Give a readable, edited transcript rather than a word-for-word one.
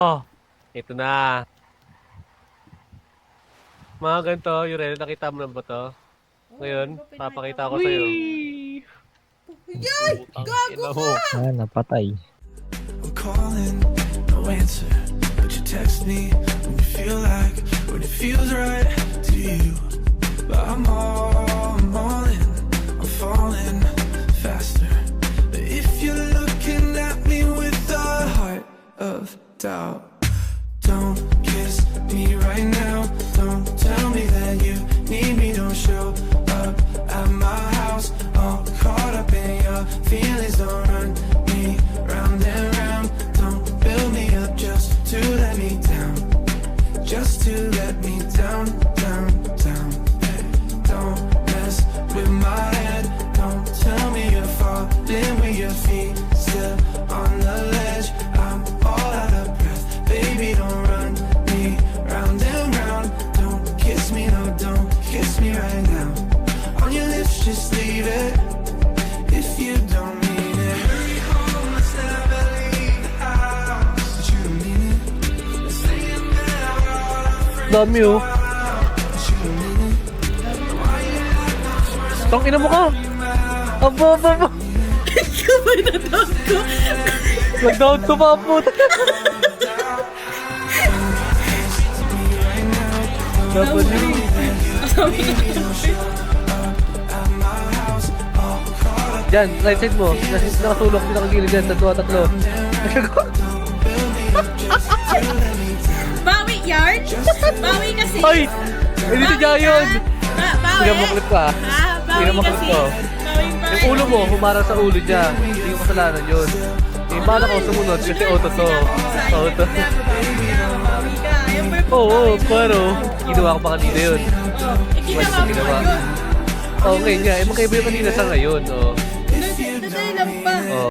Oh, ito na. Mga ganito, Yurel, nakita mo na ba to? Ngayon, papakita ko sa'yo. Yay! Gago ka! Napatay. I'm calling, no answer, but you text me when it feels right to you. But I'm all in, I'm falling faster. But if you're looking at me with a heart of doubt, don't kiss me right now. Don't tell me that you need me. Don't show up at my house all caught up in your feelings. Don't run me round and round. Don't build me up just to let me down. Just to let me down, down, down. Hey, don't mess with my head. Don't tell me you're falling with your feet still on the ledge. I'm all out of breath. Baby, don't run me round and round. Don't kiss me, no, don't kiss me right now. On your lips, just leave it if you don't mean it. Hurry home, let's never leave the house. But you don't mean it. Saying that we're all our friends. Dami oh. But you don't mean it. Why you like my first Tang ina mo ka! Abo, abo, abo! Kamay na dog ko. Nag-down to pa po! Diyan, right side mo. Nakasulok, nakagilid dyan, tatlo. Bawi yarn? Bawi kasi. Ay! Hindi si Jayon! Bawi? Pinamaklit ka. Bawi Pinamaklit kasi. ko. Bawi pa. Yung ulo mo, humarang sa ulo niya. Hindi ko kasalanan yun. Yung bala ko sumunod kasi auto to. Auto. Bawi ka. Yung purple Oo, bawi na. pero ginawa ko pa kanina yun. Oh, ginawa mo Ginawa. ba yun? Oo, ngayon nga. Eh, magkaiba yung kanina sa ngayon. Oh.